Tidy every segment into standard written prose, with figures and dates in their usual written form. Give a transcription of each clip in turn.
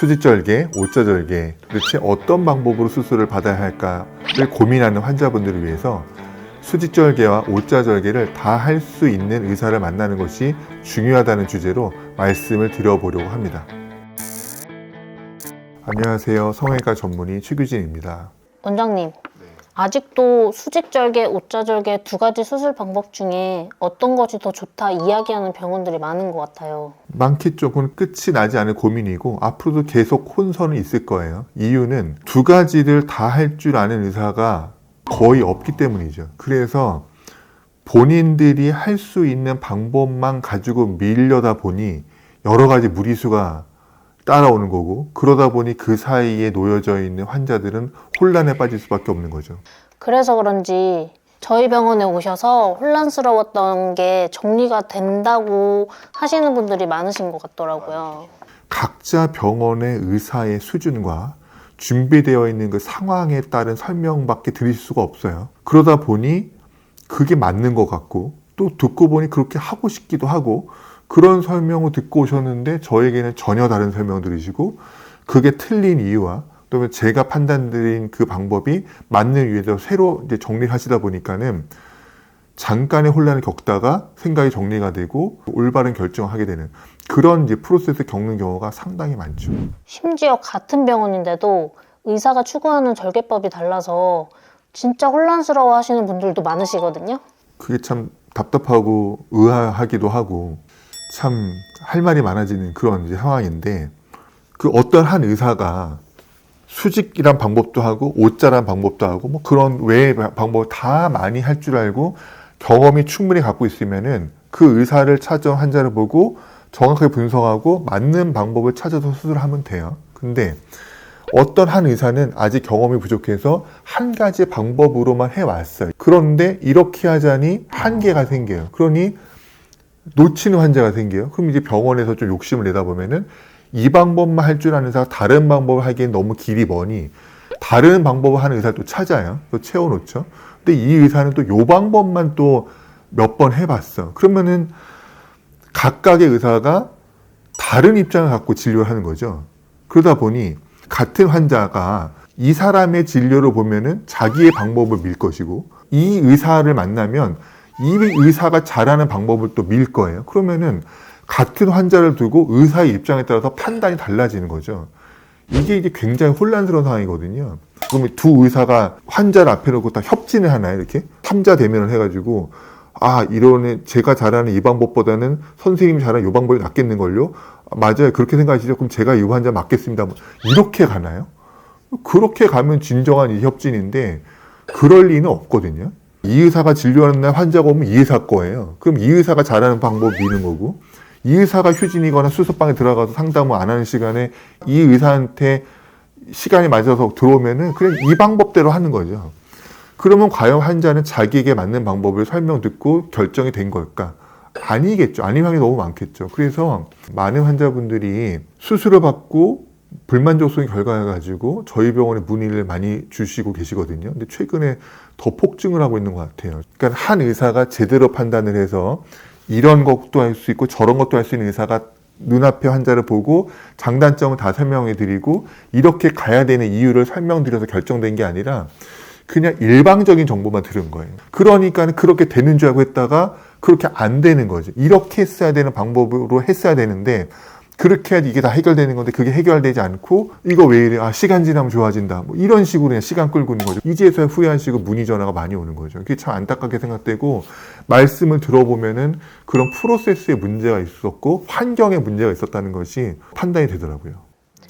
수직절개, O자절개, 도대체 어떤 방법으로 수술을 받아야 할까를 고민하는 환자분들을 위해서 수직절개와 O자절개를 다 할 수 있는 의사를 만나는 것이 중요하다는 주제로 말씀을 드려보려고 합니다. 안녕하세요. 성형외과 전문의 최규진입니다. 원장님, 아직도 수직절개, O자절개 두 가지 수술 방법 중에 어떤 것이 더 좋다 이야기하는 병원들이 많은 것 같아요. 많겠죠. 그건 끝이 나지 않을 고민이고 앞으로도 계속 혼선은 있을 거예요. 이유는 두 가지를 다 할 줄 아는 의사가 거의 없기 때문이죠. 그래서 본인들이 할 수 있는 방법만 가지고 밀려다 보니 여러 가지 무리수가 따라오는 거고, 그러다 보니 그 사이에 놓여져 있는 환자들은 혼란에 빠질 수밖에 없는 거죠. 그래서 그런지 저희 병원에 오셔서 혼란스러웠던 게 정리가 된다고 하시는 분들이 많으신 것 같더라고요. 각자 병원의 의사의 수준과 준비되어 있는 그 상황에 따른 설명밖에 드릴 수가 없어요. 그러다 보니 그게 맞는 것 같고, 또 듣고 보니 그렇게 하고 싶기도 하고, 그런 설명을 듣고 오셨는데 저에게는 전혀 다른 설명을 들으시고, 그게 틀린 이유와 또 제가 판단드린 그 방법이 맞는 이유에서 새로 이제 정리를 하시다 보니까는 잠깐의 혼란을 겪다가 생각이 정리가 되고 올바른 결정을 하게 되는 그런 이제 프로세스를 겪는 경우가 상당히 많죠. 심지어 같은 병원인데도 의사가 추구하는 절개법이 달라서 진짜 혼란스러워 하시는 분들도 많으시거든요. 그게 참 답답하고 의아하기도 하고 참 할 말이 많아지는 그런 이제 상황인데, 그 어떤 한 의사가 수직이란 방법도 하고 O자란 방법도 하고 뭐 그런 외의 방법을 다 많이 할 줄 알고 경험이 충분히 갖고 있으면은 그 의사를 찾아온 환자를 보고 정확하게 분석하고 맞는 방법을 찾아서 수술하면 돼요. 근데 어떤 한 의사는 아직 경험이 부족해서 한 가지 방법으로만 해왔어요. 그런데 이렇게 하자니 한계가 생겨요. 그러니 놓치는 환자가 생겨요. 그럼 이제 병원에서 좀 욕심을 내다 보면은 이 방법만 할 줄 아는 의사가 다른 방법을 하기엔 너무 길이 머니 다른 방법을 하는 의사를 또 찾아요. 또 채워놓죠. 근데 이 의사는 또 요 방법만 또 몇 번 해봤어. 그러면은 각각의 의사가 다른 입장을 갖고 진료를 하는 거죠. 그러다 보니 같은 환자가 이 사람의 진료를 보면은 자기의 방법을 밀 것이고, 이 의사를 만나면 이 의사가 잘하는 방법을 또 밀 거예요. 그러면은 같은 환자를 두고 의사의 입장에 따라서 판단이 달라지는 거죠. 이게 굉장히 혼란스러운 상황이거든요. 그러면 두 의사가 환자를 앞에 놓고 다 협진을 하나요? 이렇게 삼자 대면을 해가지고, 아, 이러네, 제가 잘하는 이 방법보다는 선생님이 잘하는 이 방법이 낫겠는걸요? 맞아요. 그렇게 생각하시죠? 그럼 제가 이 환자 맞겠습니다. 이렇게 가나요? 그렇게 가면 진정한 이 협진인데 그럴 리는 없거든요. 이 의사가 진료하는 날 환자가 오면 이 의사 거예요. 그럼 이 의사가 잘하는 방법 미는 거고, 이 의사가 휴진이거나 수술방에 들어가서 상담을 안 하는 시간에 이 의사한테 시간이 맞아서 들어오면은 그냥 이 방법대로 하는 거죠. 그러면 과연 환자는 자기에게 맞는 방법을 설명 듣고 결정이 된 걸까? 아니겠죠. 아닌 확률이 너무 많겠죠. 그래서 많은 환자분들이 수술을 받고 불만족스러운 결과를 가지고 저희 병원에 문의를 많이 주시고 계시거든요. 근데 최근에 더 폭증을 하고 있는 것 같아요. 그러니까 한 의사가 제대로 판단을 해서 이런 것도 할 수 있고 저런 것도 할 수 있는 의사가 눈앞에 환자를 보고 장단점을 다 설명해 드리고 이렇게 가야 되는 이유를 설명드려서 결정된 게 아니라 그냥 일방적인 정보만 들은 거예요. 그러니까 그렇게 되는 줄 알고 했다가 그렇게 안 되는 거죠. 이렇게 했어야 되는 방법으로 했어야 되는데 그렇게 해야지 이게 다 해결되는 건데 그게 해결되지 않고 이거 왜 이래? 아, 시간 지나면 좋아진다. 뭐 이런 식으로 그냥 시간 끌고 있는 거죠. 이제서야 후회하시고 문의 전화가 많이 오는 거죠. 그게 참 안타깝게 생각되고, 말씀을 들어보면은 그런 프로세스에 문제가 있었고 환경에 문제가 있었다는 것이 판단이 되더라고요.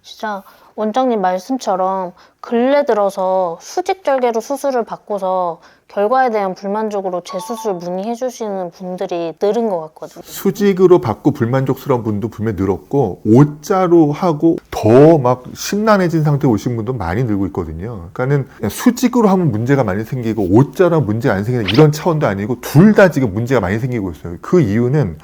진짜 원장님 말씀처럼 근래 들어서 수직절개로 수술을 받고서 결과에 대한 불만족으로 재수술 문의해 주시는 분들이 늘은 것 같거든요. 수직으로 받고 불만족스러운 분도 분명히 늘었고, O자로 하고 더 막 심란해진 상태에 오신 분도 많이 늘고 있거든요. 그러니까는 수직으로 하면 문제가 많이 생기고 O자로 하면 문제가 안 생기는 이런 차원도 아니고 둘 다 지금 문제가 많이 생기고 있어요. 그 이유는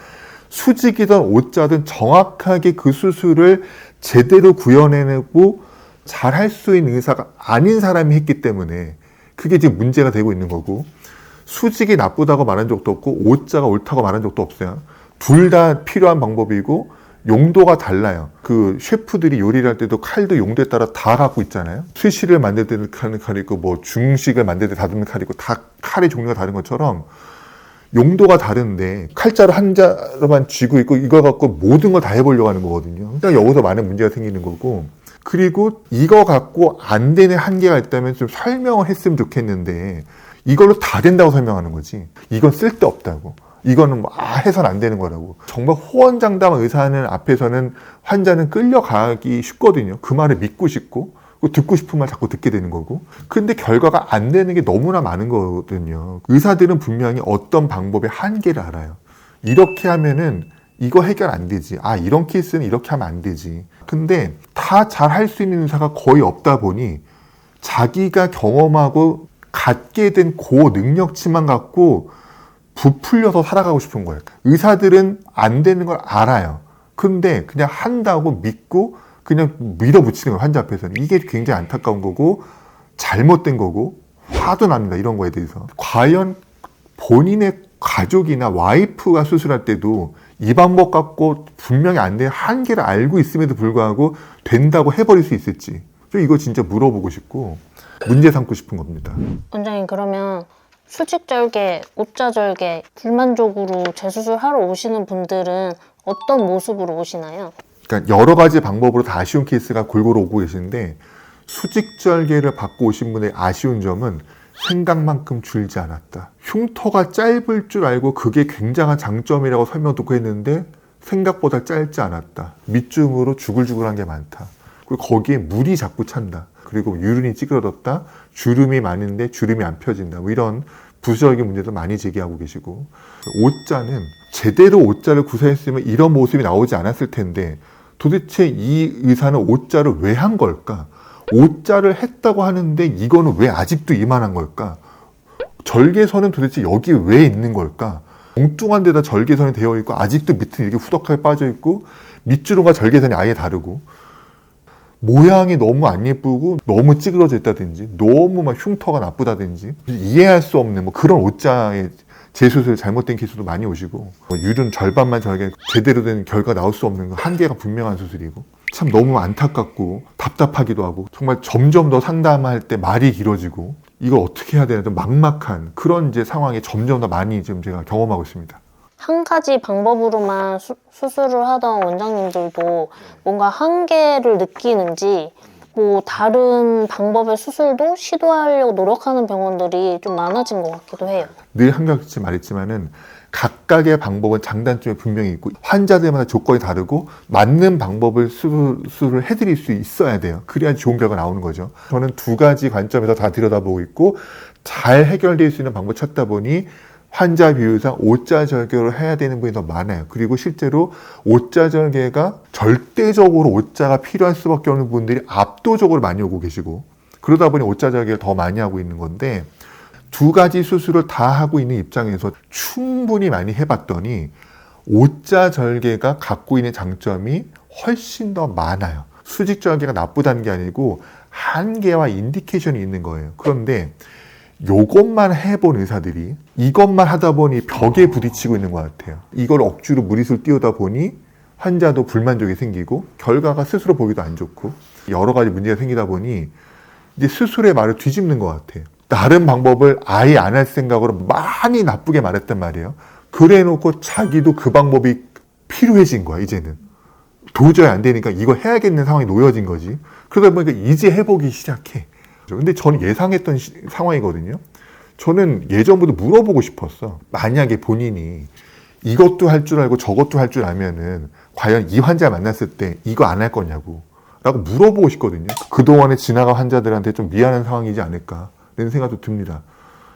수직이든 O자든 정확하게 그 수술을 제대로 구현해내고 잘할 수 있는 의사가 아닌 사람이 했기 때문에 그게 지금 문제가 되고 있는 거고, 수직이 나쁘다고 말한 적도 없고 O자가 옳다고 말한 적도 없어요. 둘 다 필요한 방법이고 용도가 달라요. 그 셰프들이 요리를 할 때도 칼도 용도에 따라 다 갖고 있잖아요. 스시를 만들 때는 칼이 있고 뭐 중식을 만들 때 다듬는 칼이 있고 다 칼의 종류가 다른 것처럼 용도가 다른데 칼자루 한 자루만 쥐고 있고 이거 갖고 모든 걸 다 해보려고 하는 거거든요. 그러니까 여기서 많은 문제가 생기는 거고, 그리고 이거 갖고 안 되는 한계가 있다면 좀 설명을 했으면 좋겠는데 이걸로 다 된다고 설명하는 거지. 이건 쓸데없다고. 이거는 해선 안 되는 거라고. 정말 호언장담한 의사는 앞에서는 환자는 끌려가기 쉽거든요. 그 말을 믿고 싶고 듣고 싶은 말 자꾸 듣게 되는 거고. 근데 결과가 안 되는 게 너무나 많은 거거든요. 의사들은 분명히 어떤 방법의 한계를 알아요. 이렇게 하면은 이거 해결 안 되지. 이런 케이스는 이렇게 하면 안 되지. 근데 다 잘 할 수 있는 의사가 거의 없다 보니 자기가 경험하고 갖게 된 그 능력치만 갖고 부풀려서 살아가고 싶은 거예요. 의사들은 안 되는 걸 알아요. 근데 그냥 한다고 믿고 그냥 밀어붙이는 거예요, 환자 앞에서는. 이게 굉장히 안타까운 거고 잘못된 거고 화도 납니다, 이런 거에 대해서. 과연 본인의 가족이나 와이프가 수술할 때도 이 방법 갖고 분명히 안 되는 한계를 알고 있음에도 불구하고 된다고 해버릴 수 있을지, 이거 진짜 물어보고 싶고 문제 삼고 싶은 겁니다. 원장님, 그러면 수직절개, 오자절개 불만족으로 재수술하러 오시는 분들은 어떤 모습으로 오시나요? 그러니까 여러 가지 방법으로 다 아쉬운 케이스가 골고루 오고 계시는데, 수직절개를 받고 오신 분의 아쉬운 점은 생각만큼 줄지 않았다. 흉터가 짧을 줄 알고 그게 굉장한 장점이라고 설명 듣고 했는데 생각보다 짧지 않았다. 밑줌으로 주글주글한 게 많다. 그리고 거기에 물이 자꾸 찬다. 그리고 유륜이 찌그러졌다. 주름이 많은데 주름이 안 펴진다. 이런 부수적인 문제도 많이 제기하고 계시고, 오자는 제대로 오자를 구사했으면 이런 모습이 나오지 않았을 텐데 도대체 이 의사는 오자를 왜 한 걸까? 오자를 했다고 하는데 이거는 왜 아직도 이만한 걸까? 절개선은 도대체 여기 왜 있는 걸까? 엉뚱한 데다 절개선이 되어 있고 아직도 밑은 이렇게 후덕하게 빠져 있고 밑주름과 절개선이 아예 다르고 모양이 너무 안 예쁘고 너무 찌그러져 있다든지 너무 막 흉터가 나쁘다든지 이해할 수 없는 그런 오자의 재수술 잘못된 케이스도 많이 오시고, 유륜 절반만 절개 제대로 된 결과 나올 수 없는 한계가 분명한 수술이고, 참 너무 안타깝고 답답하기도 하고, 정말 점점 더 상담할 때 말이 길어지고 이걸 어떻게 해야 되나 좀 막막한 그런 이제 상황에 점점 더 많이 지금 제가 경험하고 있습니다. 한 가지 방법으로만 수술을 하던 원장님들도 뭔가 한계를 느끼는지, 다른 방법의 수술도 시도하려고 노력하는 병원들이 좀 많아진 것 같기도 해요. 늘 한결같이 말했지만은 각각의 방법은 장단점이 분명히 있고 환자들마다 조건이 다르고 맞는 방법을 수술을 해드릴 수 있어야 돼요. 그래야 좋은 결과가 나오는 거죠. 저는 두 가지 관점에서 다 들여다보고 있고 잘 해결될 수 있는 방법을 찾다 보니 환자 비율상 오자 절개를 해야 되는 분이 더 많아요. 그리고 실제로 오자 절개가 절대적으로 오자가 필요할 수밖에 없는 분들이 압도적으로 많이 오고 계시고, 그러다 보니 오자 절개를 더 많이 하고 있는 건데, 두 가지 수술을 다 하고 있는 입장에서 충분히 많이 해봤더니 오자 절개가 갖고 있는 장점이 훨씬 더 많아요. 수직 절개가 나쁘다는 게 아니고 한계와 인디케이션이 있는 거예요. 그런데 요것만 해본 의사들이 이것만 하다 보니 벽에 부딪히고 있는 것 같아요. 이걸 억지로 무리수를 띄우다 보니 환자도 불만족이 생기고 결과가 스스로 보기도 안 좋고 여러 가지 문제가 생기다 보니 이제 스스로의 말을 뒤집는 것 같아요. 다른 방법을 아예 안 할 생각으로 많이 나쁘게 말했단 말이에요. 그래 놓고 자기도 그 방법이 필요해진 거야. 이제는 도저히 안 되니까 이거 해야겠는 상황이 놓여진 거지. 그러다 보니까 이제 해보기 시작해. 근데 저는 예상했던 상황이거든요. 저는 예전부터 물어보고 싶었어. 만약에 본인이 이것도 할 줄 알고 저것도 할 줄 알면은 과연 이 환자 만났을 때 이거 안 할 거냐고 라고 물어보고 싶거든요. 그동안에 지나간 환자들한테 좀 미안한 상황이지 않을까 라는 생각도 듭니다.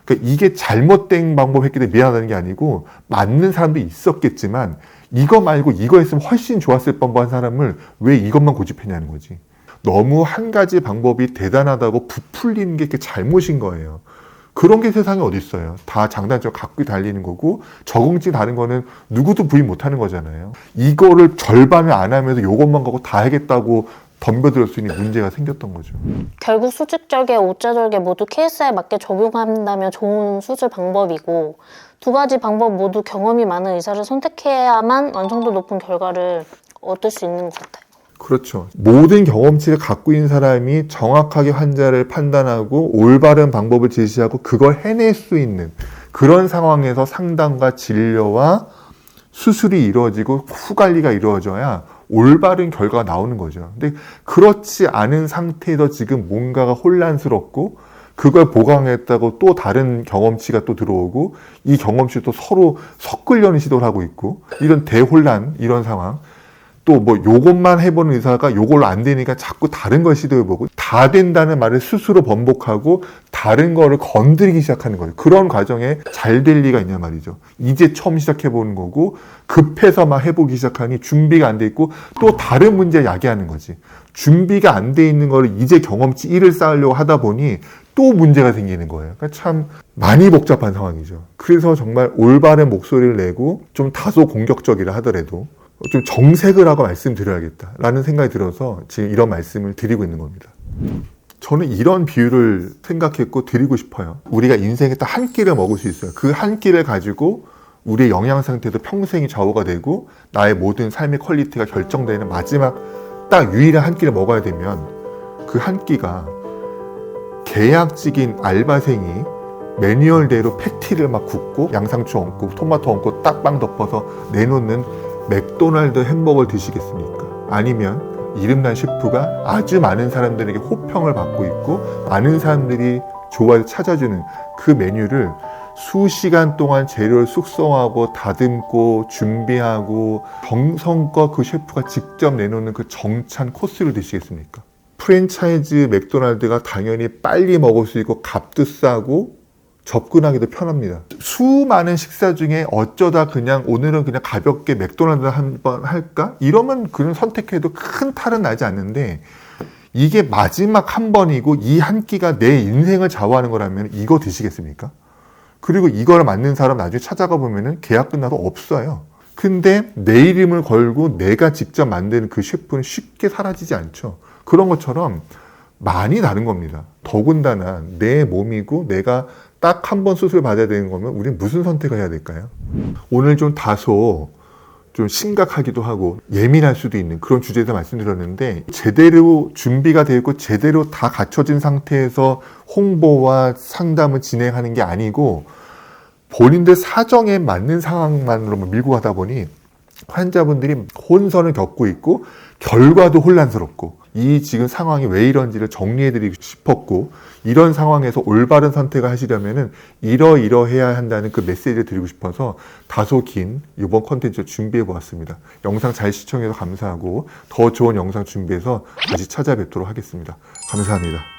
그러니까 이게 잘못된 방법했기 때문에 미안하다는 게 아니고 맞는 사람도 있었겠지만 이거 말고 이거 했으면 훨씬 좋았을 뻔한 사람을 왜 이것만 고집했냐는 거지. 너무 한 가지 방법이 대단하다고 부풀리는 게 잘못인 거예요. 그런 게 세상에 어디 있어요. 다 장단점 갖고 달리는 거고 적응증 다른 거는 누구도 부인 못하는 거잖아요. 이거를 절반을 안 하면서 이것만 갖고 다 하겠다고 덤벼들 수 있는 문제가 생겼던 거죠. 결국 수직절개, 오자절개 모두 케이스에 맞게 적용한다면 좋은 수술 방법이고 두 가지 방법 모두 경험이 많은 의사를 선택해야만 완성도 높은 결과를 얻을 수 있는 것 같아요. 그렇죠. 모든 경험치를 갖고 있는 사람이 정확하게 환자를 판단하고 올바른 방법을 제시하고 그걸 해낼 수 있는 그런 상황에서 상담과 진료와 수술이 이루어지고 후관리가 이루어져야 올바른 결과가 나오는 거죠. 근데 그렇지 않은 상태에서 지금 뭔가가 혼란스럽고 그걸 보강했다고 또 다른 경험치가 또 들어오고 이 경험치도 서로 섞으려는 시도를 하고 있고 이런 대혼란 이런 상황 또 뭐 요것만 해보는 의사가 요걸로 안 되니까 자꾸 다른 걸 시도해보고 다 된다는 말을 스스로 번복하고 다른 거를 건드리기 시작하는 거예요. 그런 과정에 잘 될 리가 있냐 말이죠. 이제 처음 시작해보는 거고 급해서 막 해보기 시작하니 준비가 안 돼 있고 또 다른 문제 야기하는 거지. 준비가 안 돼 있는 거를 이제 경험치 1을 쌓으려고 하다 보니 또 문제가 생기는 거예요. 그러니까 참 많이 복잡한 상황이죠. 그래서 정말 올바른 목소리를 내고 좀 다소 공격적이라 하더라도 좀 정색을 하고 말씀드려야겠다라는 생각이 들어서 지금 이런 말씀을 드리고 있는 겁니다. 저는 이런 비유를 생각했고 드리고 싶어요. 우리가 인생에 딱 한 끼를 먹을 수 있어요. 그 한 끼를 가지고 우리의 영양 상태도 평생이 좌우가 되고 나의 모든 삶의 퀄리티가 결정되는 마지막 딱 유일한 한 끼를 먹어야 되면 그 한 끼가 계약직인 알바생이 매뉴얼대로 패티를 막 굽고 양상추 얹고 토마토 얹고 딱빵 덮어서 내놓는 맥도날드 햄버거를 드시겠습니까? 아니면 이름난 셰프가 아주 많은 사람들에게 호평을 받고 있고 많은 사람들이 좋아해서 찾아주는 그 메뉴를 수시간 동안 재료를 숙성하고 다듬고 준비하고 정성껏 그 셰프가 직접 내놓는 그 정찬 코스를 드시겠습니까? 프랜차이즈 맥도날드가 당연히 빨리 먹을 수 있고 값도 싸고 접근하기도 편합니다. 수많은 식사 중에 어쩌다 그냥 오늘은 그냥 가볍게 맥도날드 한번 할까? 이러면 그런 선택해도 큰 탈은 나지 않는데 이게 마지막 한 번이고 이 한 끼가 내 인생을 좌우하는 거라면 이거 드시겠습니까? 그리고 이걸 맞는 사람 나중에 찾아가 보면은 계약 끝나도 없어요. 근데 내 이름을 걸고 내가 직접 만드는 그 셰프는 쉽게 사라지지 않죠. 그런 것처럼 많이 다른 겁니다. 더군다나 내 몸이고 내가 딱 한 번 수술 받아야 되는 거면 우리는 무슨 선택을 해야 될까요? 오늘 좀 다소 좀 심각하기도 하고 예민할 수도 있는 그런 주제에서 말씀드렸는데 제대로 준비가 되어 있고 제대로 다 갖춰진 상태에서 홍보와 상담을 진행하는 게 아니고 본인들 사정에 맞는 상황만으로만 밀고 가다 보니 환자분들이 혼선을 겪고 있고 결과도 혼란스럽고 이 지금 상황이 왜 이런지를 정리해드리고 싶었고 이런 상황에서 올바른 선택을 하시려면은 이러해야 한다는 그 메시지를 드리고 싶어서 다소 긴 이번 컨텐츠를 준비해 보았습니다. 영상 잘 시청해서 감사하고 더 좋은 영상 준비해서 다시 찾아뵙도록 하겠습니다. 감사합니다.